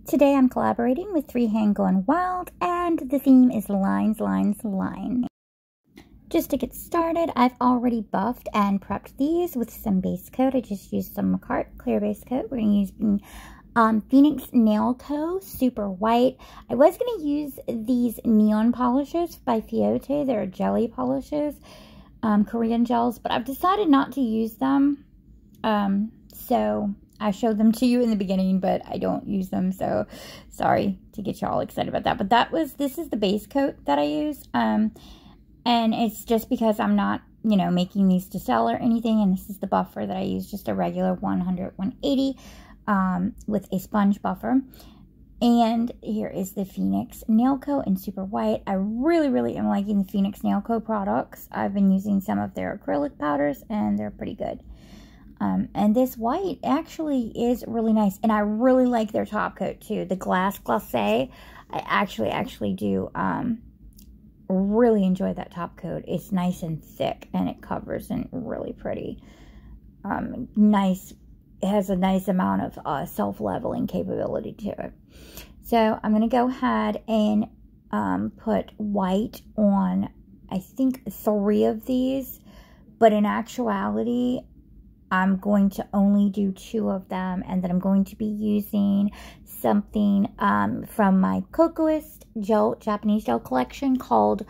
Today I'm collaborating with Freehand Gone Wild, and the theme is Lines, Lines, Line. Just to get started, I've already buffed and prepped these with some base coat. I just used some Macart clear base coat. We're going to use Phoenix Nail Co. Super White. I was going to use these neon polishes by Fiote. They're jelly polishes, Korean gels, but I've decided not to use them. So I showed them to you in the beginning, but I don't use them, so sorry to get you all excited about that. But this is the base coat that I use, and it's just because I'm not, making these to sell or anything, and this is the buffer that I use, just a regular 100-180 with a sponge buffer. And here is the Phoenix Nail Co. in Super White. I really am liking the Phoenix Nail Co. products. I've been using some of their acrylic powders, and they're pretty good. And this white actually is really nice. And I really like their top coat too. The Glace Glacé. I actually do really enjoy that top coat. It's nice and thick, and it covers and really pretty. Nice. It has a nice amount of self-leveling capability to it. So I'm going to go ahead and put white on, I think, 3 of these. But in actuality, I'm going to only do 2 of them, and then I'm going to be using something from my Cocoist Japanese gel collection called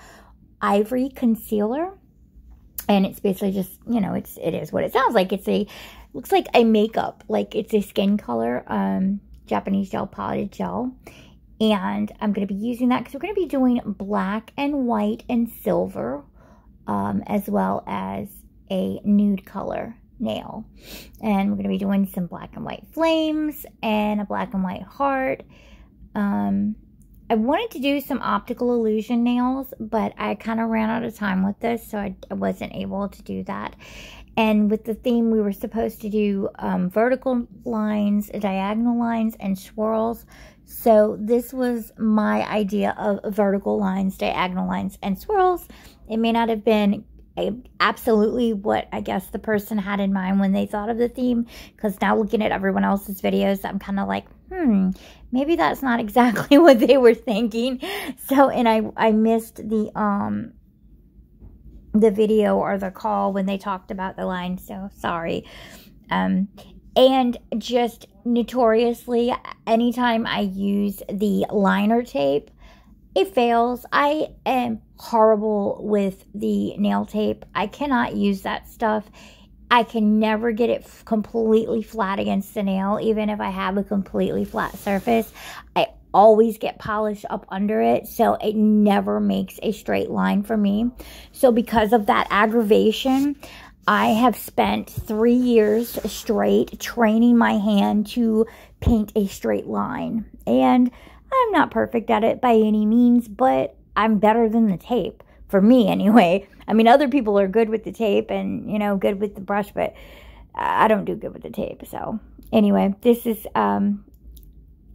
Ivory Concealer. And it's basically just, it is what it sounds like. Looks like a makeup, like it's a skin color Japanese gel potted gel. And I'm going to be using that because we're going to be doing black and white and silver, as well as a nude color nail. And we're going to be doing some black and white flames and a black and white heart. I wanted to do some optical illusion nails, but I kind of ran out of time with this, so I wasn't able to do that. And with the theme, we were supposed to do vertical lines, diagonal lines, and swirls. So this was my idea of vertical lines, diagonal lines, and swirls. It may not have been absolutely what I guess the person had in mind when they thought of the theme, because now looking at everyone else's videos, I'm kind of like, maybe that's not exactly what they were thinking. So, and I missed the video or the call when they talked about the line, so sorry. And just notoriously, anytime I use the liner tape, it fails. I am horrible with the nail tape. I cannot use that stuff. I can never get it completely flat against the nail, even if I have a completely flat surface. I always get polish up under it, so it never makes a straight line for me. So because of that aggravation, I have spent 3 years straight training my hand to paint a straight line. And I'm not perfect at it by any means, but I'm better than the tape. For me, anyway. I mean, other people are good with the tape and, good with the brush, but I don't do good with the tape. So, anyway, this is, I'm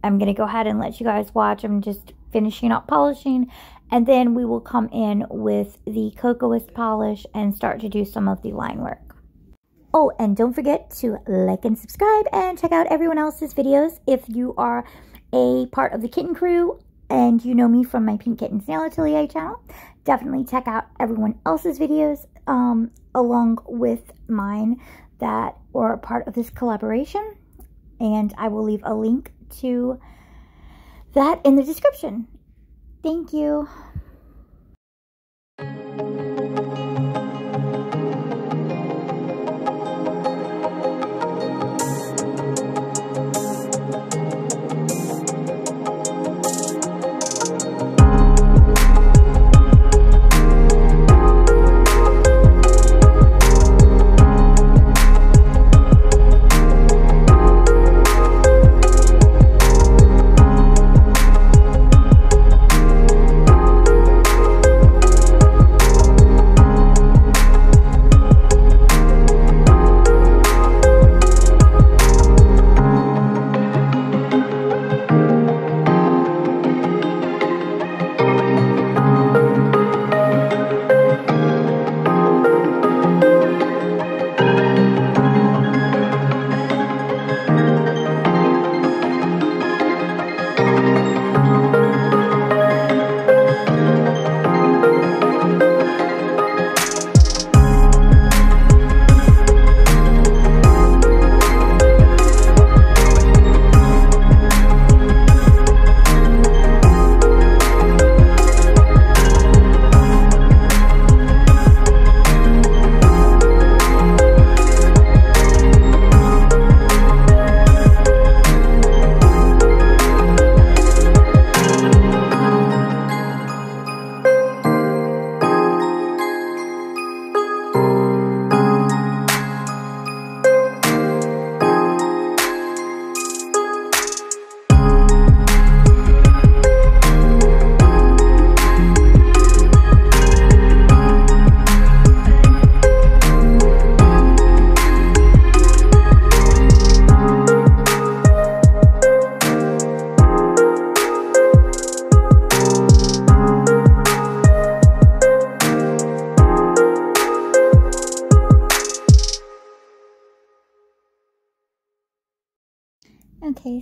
going to go ahead and let you guys watch. I'm just finishing up polishing, and then we will come in with the Cocoist polish and start to do some of the line work. Oh, and don't forget to like and subscribe and check out everyone else's videos. If you are a part of the kitten crew and you know me from my Pink Kittens Nail Atelier channel, definitely check out everyone else's videos along with mine that were part of this collaboration, and I will leave a link to that in the description. Thank you.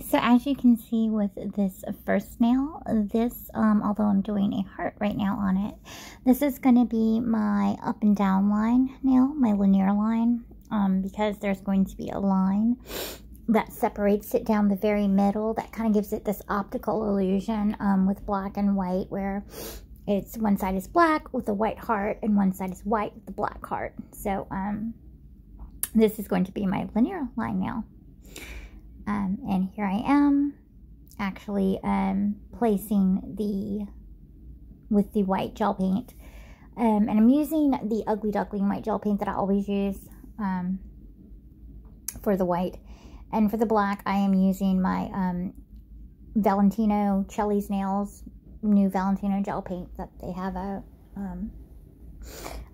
so as you can see with this first nail, this, although I'm doing a heart right now on it, this is going to be my up and down line nail, my linear line, because there's going to be a line that separates it down the very middle that kind of gives it this optical illusion with black and white, where it's one side is black with a white heart and one side is white with the black heart. So this is going to be my linear line nail. And here I am actually placing with the white gel paint. And I'm using the Ugly Duckling white gel paint that I always use for the white. And for the black, I am using my Valentino Chelly's Nails new Valentino gel paint that they have out.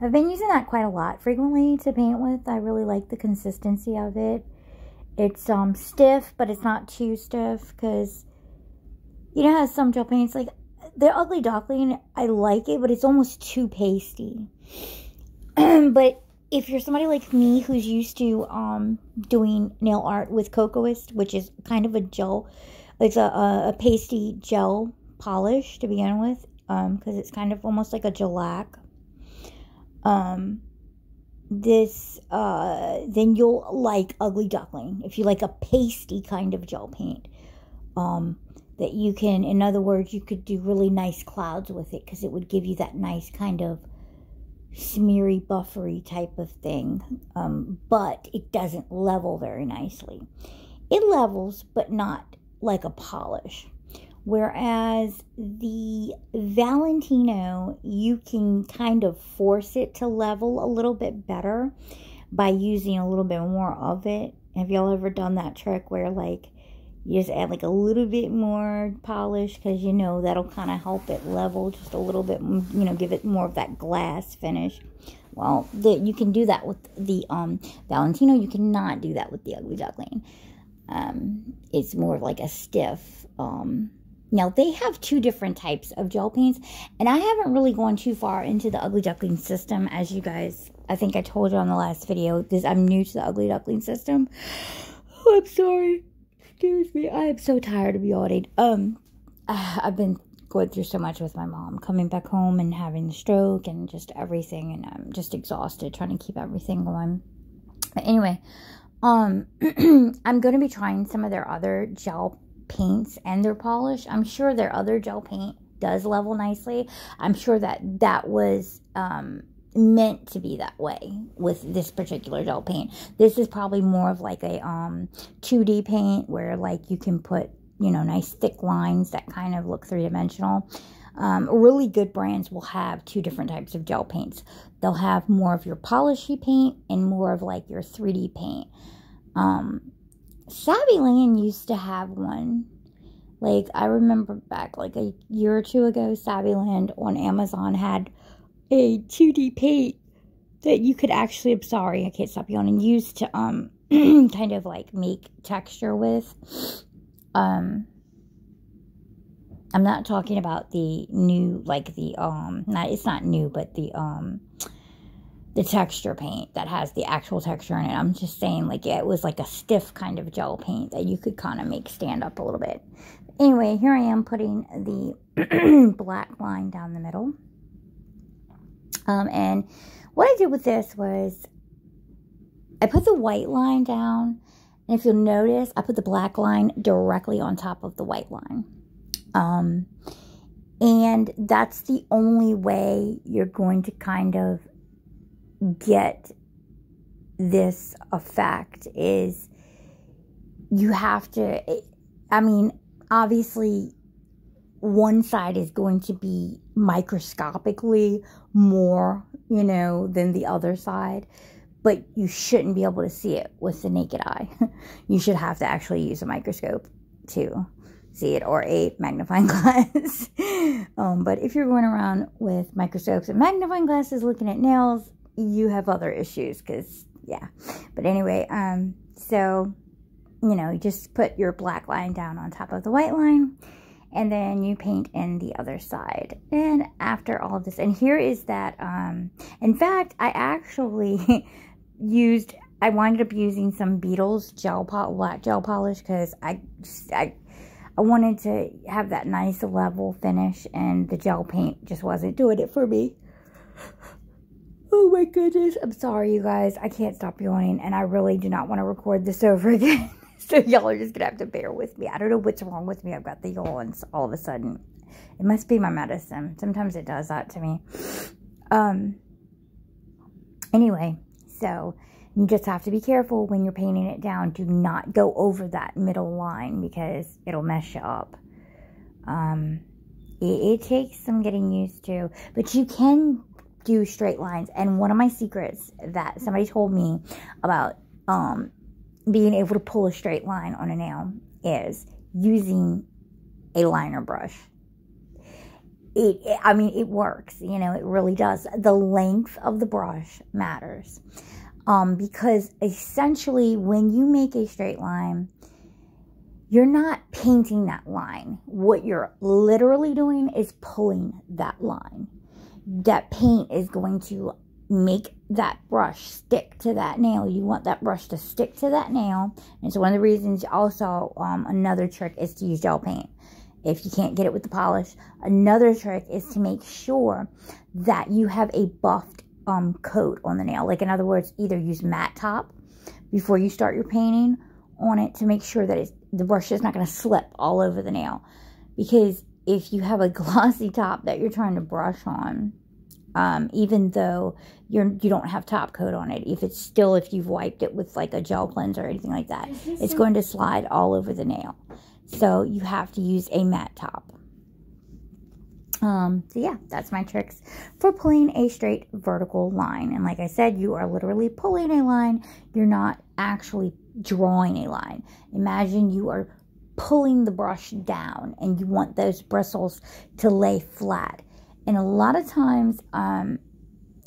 I've been using that quite a lot frequently to paint with. I really like the consistency of it. It's stiff, but it's not too stiff, because you know how some gel paints, like the Ugly Duckling, I like it, but it's almost too pasty. But if you're somebody like me who's used to doing nail art with Cocoist, which is kind of a gel, it's a pasty gel polish to begin with, because it's kind of almost like a gelac. Then you'll like Ugly Duckling if you like a pasty kind of gel paint, that you can, in other words, you could do really nice clouds with it, because it would give you that nice kind of smeary, buffery type of thing, but it doesn't level very nicely. It levels, but not like a polish. Whereas the Valentino, you can kind of force it to level a little bit better by using a little bit more of it. Have y'all ever done that trick where, like, you just add like a little bit more polish, because you know that'll kind of help it level just a little bit, you know, give it more of that glass finish. Well, you can do that with the Valentino. You cannot do that with the Ugly Duckling. It's more of like a stiff. Now, they have two different types of gel paints, and I haven't really gone too far into the Ugly Duckling system. As you guys, I think I told you on the last video, I'm new to the Ugly Duckling system. Oh, I'm sorry. Excuse me. I am so tired of yawning. I've been going through so much with my mom, coming back home and having the stroke and just everything, and I'm just exhausted trying to keep everything going. But anyway, I'm going to be trying some of their other gel paints and their polish. I'm sure their other gel paint does level nicely. I'm sure that was meant to be that way with this particular gel paint. This is probably more of like a 2D paint, where like you can put, you know, nice thick lines that kind of look three-dimensional. Really good brands will have two different types of gel paints. They'll have more of your polishy paint and more of like your 3D paint. Savvyland used to have one. Like, I remember back like a year or two ago, Savvyland on Amazon had a 2D paint that you could actually, I'm sorry, I can't stop yawning, use to kind of like make texture with. I'm not talking about the new, like the it's not new, but the texture paint that has the actual texture in it. I'm just saying, like, it was like a stiff kind of gel paint that you could kind of make stand up a little bit. Anyway, here I am putting the black line down the middle. And what I did with this was I put the white line down, and if you'll notice, I put the black line directly on top of the white line. And that's the only way you're going to kind of get this effect, is you have to, I mean, obviously one side is going to be microscopically more, you know, than the other side, but you shouldn't be able to see it with the naked eye. You should have to actually use a microscope to see it, or a magnifying glass. But if you're going around with microscopes and magnifying glasses looking at nails, you have other issues, because, yeah. But anyway, so, you know, you just put your black line down on top of the white line, and then you paint in the other side. And after all of this, and here is that, in fact, I actually used I wound up using some Beetles black gel polish because I wanted to have that nice level finish, and the gel paint just wasn't doing it for me. Oh my goodness. I'm sorry, you guys. I can't stop yawning, and I really do not want to record this over again. So y'all are just going to have to bear with me. I don't know what's wrong with me. I've got the yawns all of a sudden. It must be my medicine. Sometimes it does that to me. Anyway, so you just have to be careful when you're painting it down. Do not go over that middle line because it'll mess you up. It takes some getting used to, but you can do straight lines. And one of my secrets that somebody told me about being able to pull a straight line on a nail is using a liner brush. I mean, it works, you know, it really does. The length of the brush matters. Because essentially when you make a straight line, you're not painting that line. What you're literally doing is pulling that line. That paint is going to make that brush stick to that nail. You want that brush to stick to that nail. And so one of the reasons also, another trick is to use gel paint. If you can't get it with the polish, another trick is to make sure that you have a buffed coat on the nail. Like, in other words, either use matte top before you start your painting on it to make sure that the brush is not going to slip all over the nail. Because if you have a glossy top that you're trying to brush on, even though you don't have top coat on it, if you've wiped it with like a gel cleanser or anything like that, it's going to slide all over the nail. So you have to use a matte top. So yeah, that's my tricks for pulling a straight vertical line. And like I said, you are literally pulling a line. You're not actually drawing a line. Imagine you are pulling the brush down and you want those bristles to lay flat. And a lot of times,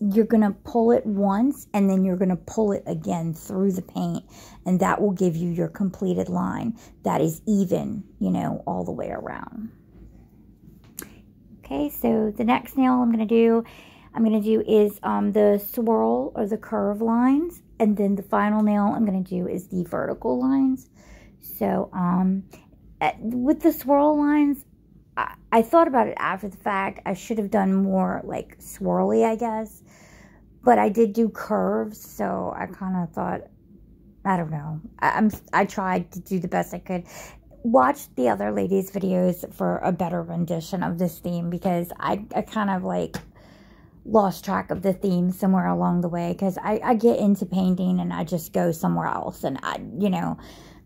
you're going to pull it once and then you're going to pull it again through the paint. And that will give you your completed line that is even, you know, all the way around. Okay, so the next nail I'm going to do is the swirl or the curve lines. And then the final nail I'm going to do is the vertical lines. So with the swirl lines, I thought about it after the fact. I should have done more like swirly, I guess. But I did do curves, so I kind of thought, I don't know. I tried to do the best I could. Watch the other ladies' videos for a better rendition of this theme, because I kind of like lost track of the theme somewhere along the way, because I get into painting and I just go somewhere else. And you know,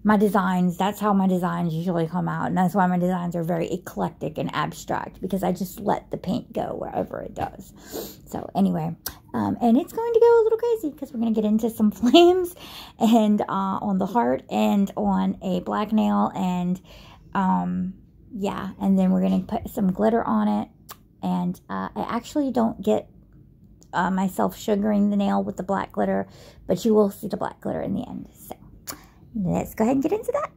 my designs, that's how my designs usually come out. And that's why my designs are very eclectic and abstract, because I just let the paint go wherever it does. So anyway, and it's going to go a little crazy because we're going to get into some flames and on the heart and on a black nail. And yeah, and then we're going to put some glitter on it. And I actually don't get myself sugaring the nail with the black glitter, but you will see the black glitter in the end. So let's go ahead and get into that.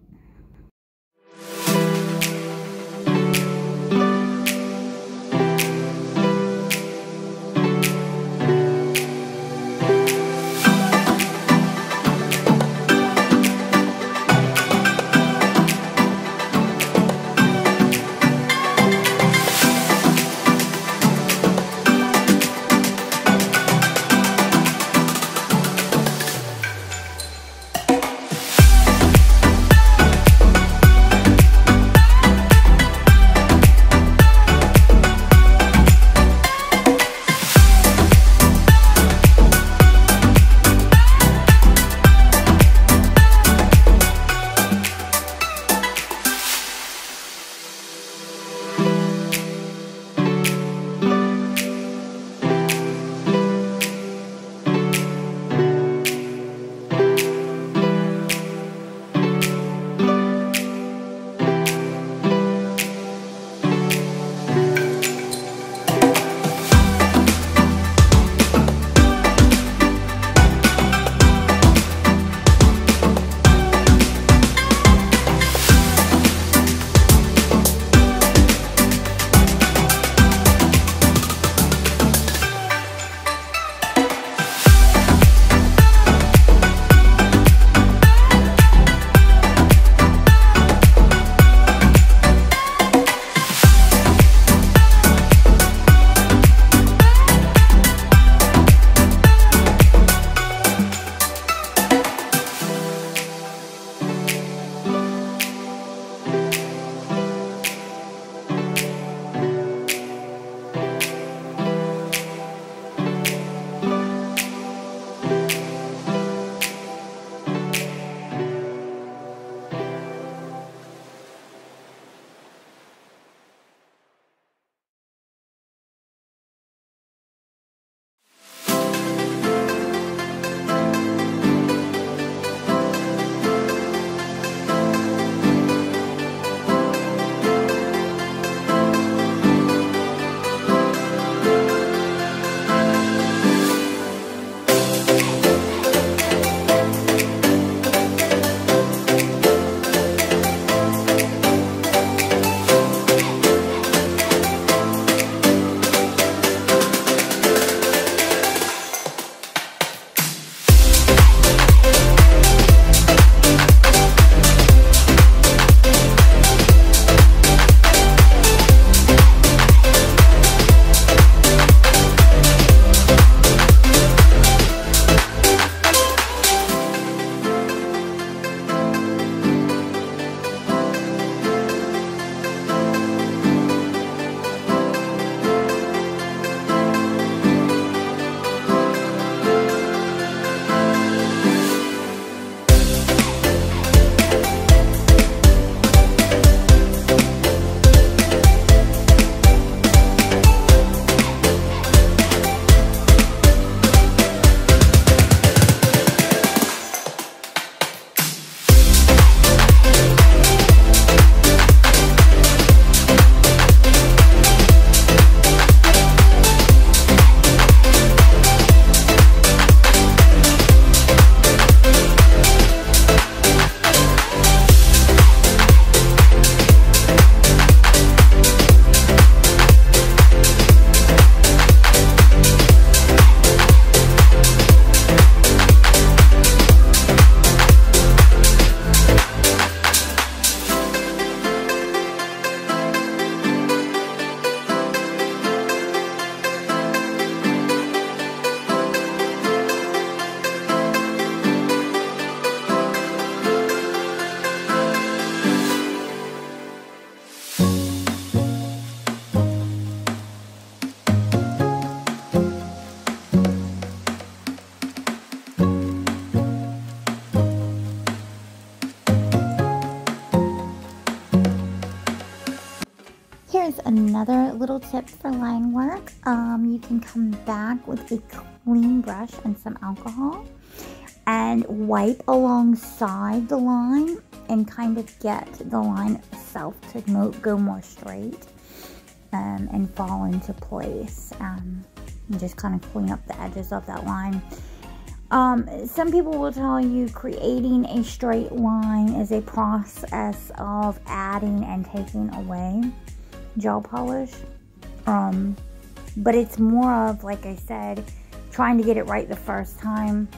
another little tip for line work. You can come back with a clean brush and some alcohol and wipe alongside the line and kind of get the line itself to go more straight and fall into place. And just kind of clean up the edges of that line. Some people will tell you creating a straight line is a process of adding and taking away gel polish. But it's more of, like I said, trying to get it right the first time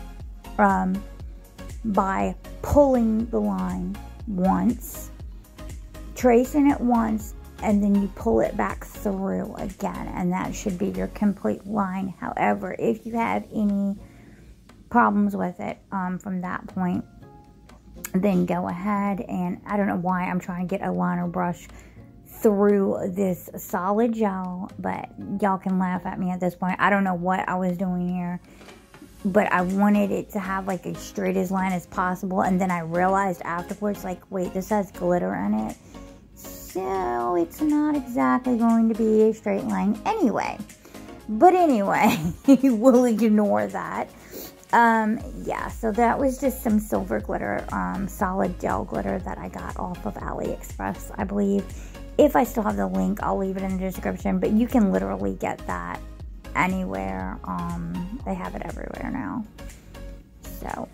by pulling the line once, tracing it once, and then you pull it back through again, and that should be your complete line. However, if you have any problems with it from that point, then go ahead and, I don't know why I'm trying to get a liner brush through this solid gel, but y'all can laugh at me at this point. I don't know what I was doing here, but I wanted it to have like a straight as line as possible, and then I realized afterwards, like, wait, this has glitter in it, so it's not exactly going to be a straight line anyway. But anyway, we'll ignore that. Yeah, so that was just some silver glitter, solid gel glitter that I got off of AliExpress, I believe. If I still have the link, I'll leave it in the description, but you can literally get that anywhere. They have it everywhere now. So,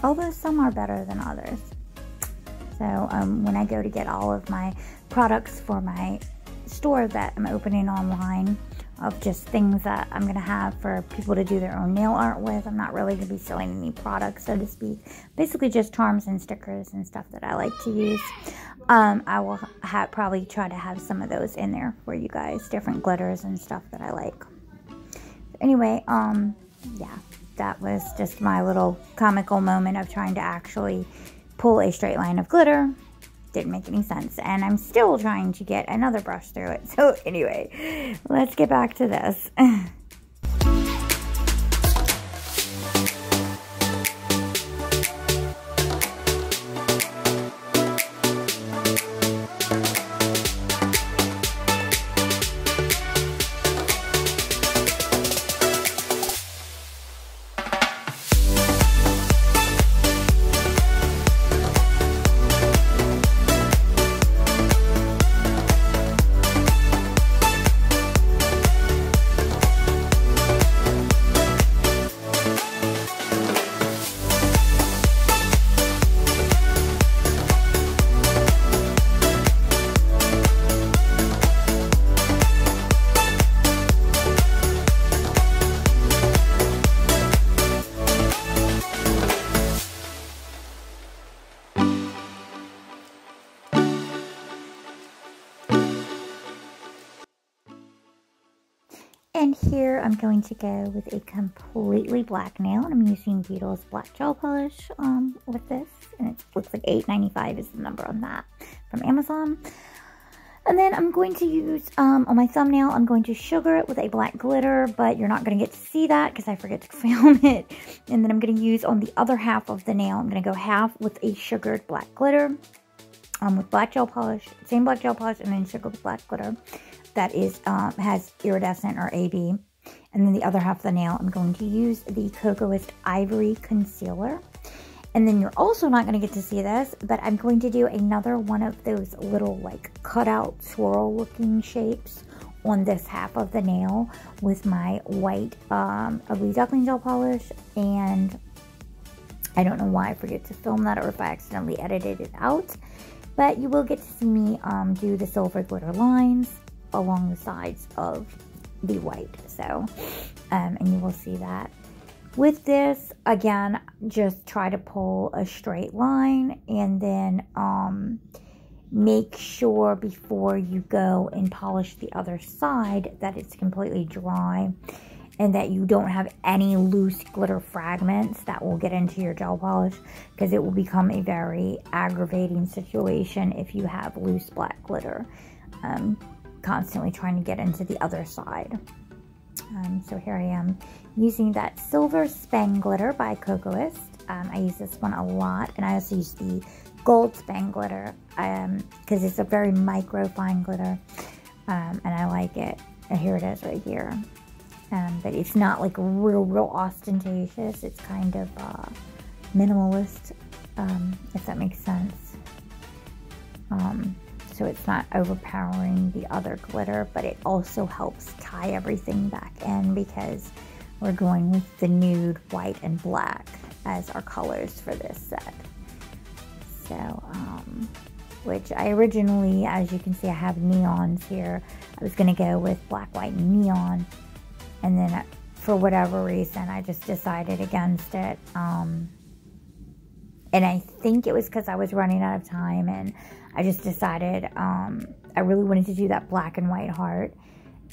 although some are better than others. So, when I go to get all of my products for my store that I'm opening online, of just things that I'm going to have for people to do their own nail art with. I'm not really going to be selling any products, so to speak. Basically just charms and stickers and stuff that I like to use. I will probably try to have some of those in there for you guys. Different glitters and stuff that I like. Anyway, yeah, that was just my little comical moment of trying to actually pull a straight line of glitter. Didn't make any sense, and I'm still trying to get another brush through it. So anyway, let's get back to this. And here I'm going to go with a completely black nail, and I'm using Beetle's black gel polish with this, and it looks like $8.95 is the number on that from Amazon. And then I'm going to use, on my thumbnail, I'm going to sugar it with a black glitter, but you're not going to get to see that because I forget to film it. And then I'm going to use on the other half of the nail, I'm going to go half with a sugared black glitter with black gel polish, same black gel polish, and then sugar with black glitter. That is, has iridescent or AB. And then the other half of the nail, I'm going to use the Cocoist Ivory Concealer. And then you're also not going to get to see this, but I'm going to do another one of those little like cutout swirl looking shapes on this half of the nail with my white Ugly Duckling gel polish. And I don't know why I forget to film that or if I accidentally edited it out. But you will get to see me do the silver glitter lines along the sides of the white. So, and you will see that. With this, again, just try to pull a straight line and then make sure before you go and polish the other side that it's completely dry and that you don't have any loose glitter fragments that will get into your gel polish, because it will become a very aggravating situation if you have loose black glitter constantly trying to get into the other side. So here I am using that Silver Spang glitter by Cocoist. I use this one a lot, and I also use the gold span glitter because it's a very micro fine glitter, and I like it. And here it is right here. But it's not like real ostentatious. It's kind of minimalist, if that makes sense. So it's not overpowering the other glitter, but it also helps tie everything back in because we're going with the nude, white, and black as our colors for this set. So, which I originally, as you can see, I have neons here. I was going to go with black, white, and neon. And then for whatever reason, I just decided against it. And I think it was because I was running out of time, and I just decided I really wanted to do that black and white heart.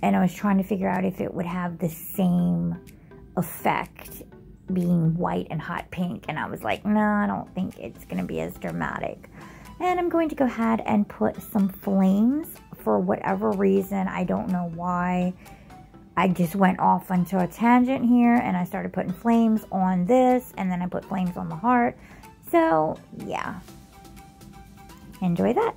And I was trying to figure out if it would have the same effect being white and hot pink. And I was like, no, I don't think it's going to be as dramatic. And I'm going to go ahead and put some flames for whatever reason. I don't know why. I just went off onto a tangent here, and I started putting flames on this, and then I put flames on the heart. So, yeah. Enjoy that.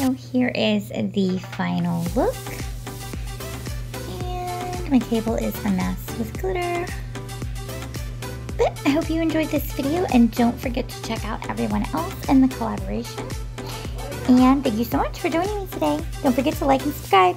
So here is the final look. And my table is a mess with glitter. But I hope you enjoyed this video, and don't forget to check out everyone else in the collaboration. And thank you so much for joining me today. Don't forget to like and subscribe.